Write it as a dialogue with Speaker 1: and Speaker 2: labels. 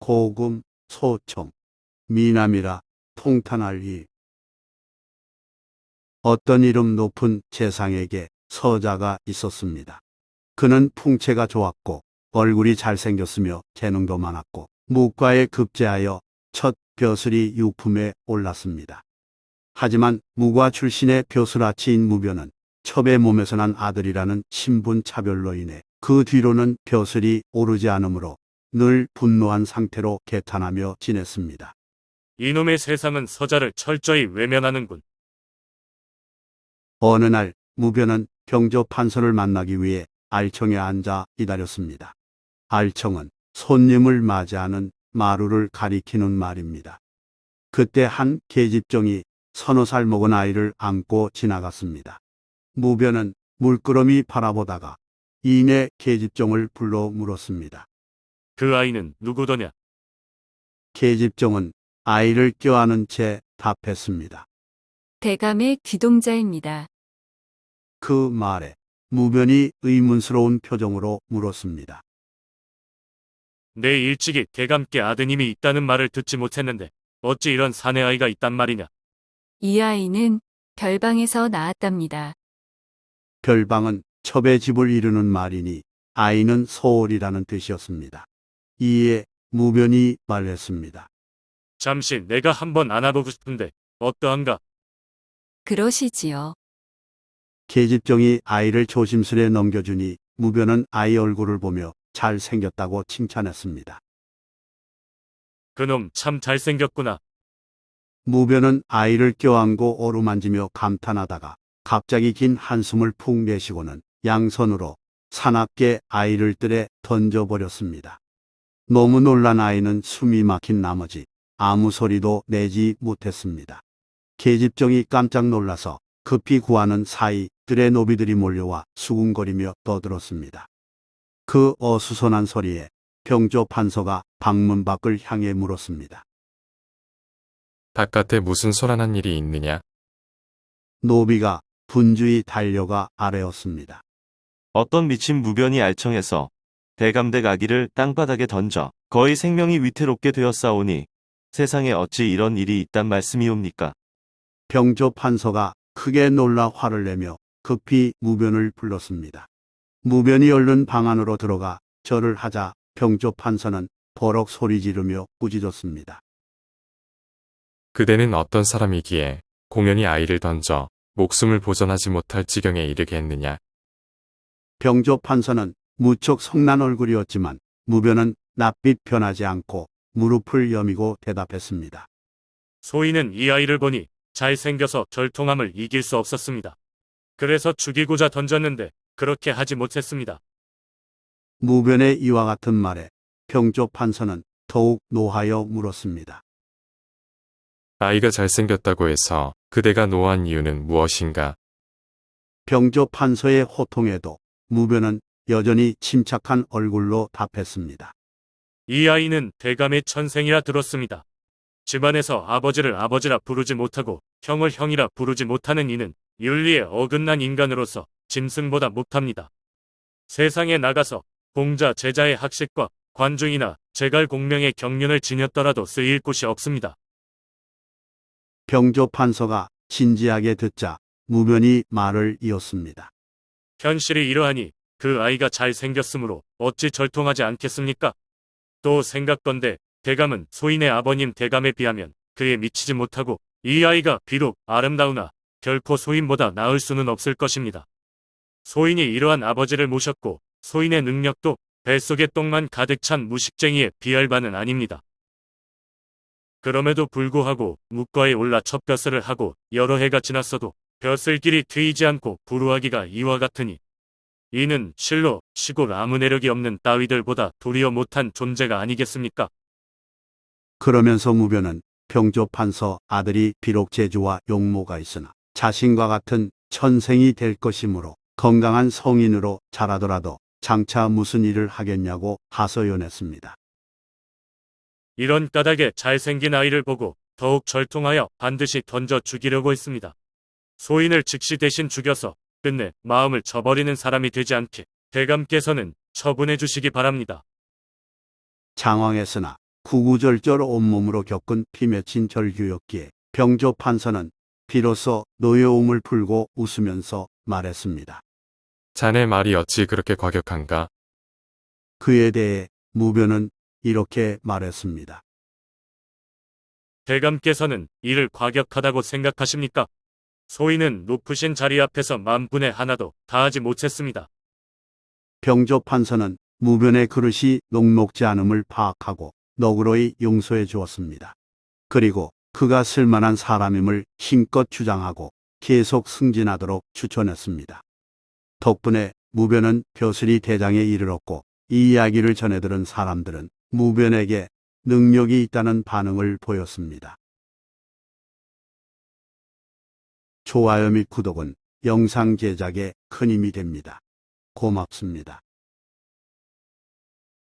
Speaker 1: 고금, 소청, 미남이라 통탄할이. 어떤 이름 높은 재상에게 서자가 있었습니다. 그는 풍채가 좋았고 얼굴이 잘생겼으며 재능도 많았고 무과에 급제하여 첫 벼슬이 유품에 올랐습니다. 하지만 무과 출신의 벼슬아치인 무변은 첩의 몸에서 난 아들이라는 신분 차별로 인해 그 뒤로는 벼슬이 오르지 않으므로 늘 분노한 상태로 개탄하며 지냈습니다.
Speaker 2: 이놈의 세상은 서자를 철저히 외면하는군.
Speaker 1: 어느 날 무변은 병조 판서를 만나기 위해 알청에 앉아 기다렸습니다. 알청은 손님을 맞이하는 마루를 가리키는 말입니다. 그때 한 계집종이 서너 살 먹은 아이를 안고 지나갔습니다. 무변은 물끄러미 바라보다가 이내 계집종을 불러 물었습니다.
Speaker 2: 그 아이는 누구더냐?
Speaker 1: 계집종은 아이를 껴안은 채 답했습니다.
Speaker 3: 대감의 귀동자입니다.
Speaker 1: 그 말에 무변이 의문스러운 표정으로 물었습니다.
Speaker 2: 내 일찍이 대감께 아드님이 있다는 말을 듣지 못했는데 어찌 이런 사내 아이가 있단 말이냐?
Speaker 3: 이 아이는 별방에서 나왔답니다.
Speaker 1: 별방은 첩의 집을 이루는 말이니 아이는 소홀이라는 뜻이었습니다. 이에 무변이 말했습니다.
Speaker 2: 잠시 내가 한번 안아보고 싶은데 어떠한가?
Speaker 3: 그러시지요.
Speaker 1: 계집종이 아이를 조심스레 넘겨주니 무변은 아이 얼굴을 보며 잘생겼다고 칭찬했습니다.
Speaker 2: 그놈 참 잘생겼구나.
Speaker 1: 무변은 아이를 껴안고 어루만지며 감탄하다가 갑자기 긴 한숨을 푹 내쉬고는 양손으로 사납게 아이를 뜰에 던져버렸습니다. 너무 놀란 아이는 숨이 막힌 나머지 아무 소리도 내지 못했습니다. 계집종이 깜짝 놀라서 급히 구하는 사이 뜰에 노비들이 몰려와 수군거리며 떠들었습니다. 그 어수선한 소리에 병조 판서가 방문 밖을 향해 물었습니다.
Speaker 4: 바깥에 무슨 소란한 일이 있느냐?
Speaker 1: 노비가 분주히 달려가 아뢰었습니다.
Speaker 5: 어떤 미친 무변이 알청에서 대감댁 아기를 땅바닥에 던져 거의 생명이 위태롭게 되었사오니 세상에 어찌 이런 일이 있단 말씀이옵니까?
Speaker 1: 병조 판서가 크게 놀라 화를 내며 급히 무변을 불렀습니다. 무변이 얼른 방 안으로 들어가 절을 하자 병조 판서는 버럭 소리 지르며 꾸짖었습니다.
Speaker 4: 그대는 어떤 사람이기에 공연히 아이를 던져 목숨을 보전하지 못할 지경에 이르게 했느냐?
Speaker 1: 병조 판서는 무척 성난 얼굴이었지만 무변은 낯빛 변하지 않고 무릎을 여미고 대답했습니다.
Speaker 2: 소인은 이 아이를 보니 잘생겨서 절통함을 이길 수 없었습니다. 그래서 죽이고자 던졌는데 그렇게 하지 못했습니다.
Speaker 1: 무변의 이와 같은 말에 병조 판서는 더욱 노하여 물었습니다.
Speaker 4: 아이가 잘생겼다고 해서 그대가 노한 이유는 무엇인가?
Speaker 1: 병조 판서의 호통에도 무변은 여전히 침착한 얼굴로 답했습니다.
Speaker 2: 이 아이는 대감의 천생이라 들었습니다. 집안에서 아버지를 아버지라 부르지 못하고 형을 형이라 부르지 못하는 이는 윤리에 어긋난 인간으로서 짐승보다 못합니다. 세상에 나가서 공자 제자의 학식과 관중이나 제갈 공명의 경륜을 지녔더라도 쓰일 곳이 없습니다.
Speaker 1: 병조 판서가 진지하게 듣자 무변이 말을 이었습니다.
Speaker 2: 현실이 이러하니 그 아이가 잘생겼으므로 어찌 절통하지 않겠습니까? 또 생각건대 대감은 소인의 아버님 대감에 비하면 그에 미치지 못하고 이 아이가 비록 아름다우나 결코 소인보다 나을 수는 없을 것입니다. 소인이 이러한 아버지를 모셨고 소인의 능력도 뱃속에 똥만 가득 찬 무식쟁이에 비할 바는 아닙니다. 그럼에도 불구하고 묵과에 올라 첫 벼슬을 하고 여러 해가 지났어도 벼슬길이 트이지 않고 불우하기가 이와 같으니 이는 실로 시골 아무 내력이 없는 따위들보다 도리어 못한 존재가 아니겠습니까?
Speaker 1: 그러면서 무변은 병조 판서 아들이 비록 재주와 용모가 있으나 자신과 같은 천생이 될 것이므로 건강한 성인으로 자라더라도 장차 무슨 일을 하겠냐고 하소연했습니다.
Speaker 2: 이런 까닭에 잘생긴 아이를 보고 더욱 절통하여 반드시 던져 죽이려고 했습니다. 소인을 즉시 대신 죽여서 끝내 마음을 저버리는 사람이 되지 않게 대감께서는 처분해 주시기 바랍니다.
Speaker 1: 장황했으나 구구절절 온몸으로 겪은 피 맺힌 절규였기에 병조 판서는 비로소 노여움을 풀고 웃으면서 말했습니다.
Speaker 4: 자네 말이 어찌 그렇게 과격한가?
Speaker 1: 그에 대해 무변은 이렇게 말했습니다.
Speaker 2: 대감께서는 이를 과격하다고 생각하십니까? 소인은 높으신 자리 앞에서 만분의 하나도 다하지 못했습니다.
Speaker 1: 병조 판서는 무변의 그릇이 녹록지 않음을 파악하고 너그러이 용서해 주었습니다. 그리고 그가 쓸만한 사람임을 힘껏 주장하고 계속 승진하도록 추천했습니다. 덕분에 무변은 벼슬이 대장에 이르렀고 이 이야기를 전해 들은 사람들은 무변에게 능력이 있다는 반응을 보였습니다. 좋아요 및 구독은 영상 제작에 큰 힘이 됩니다. 고맙습니다.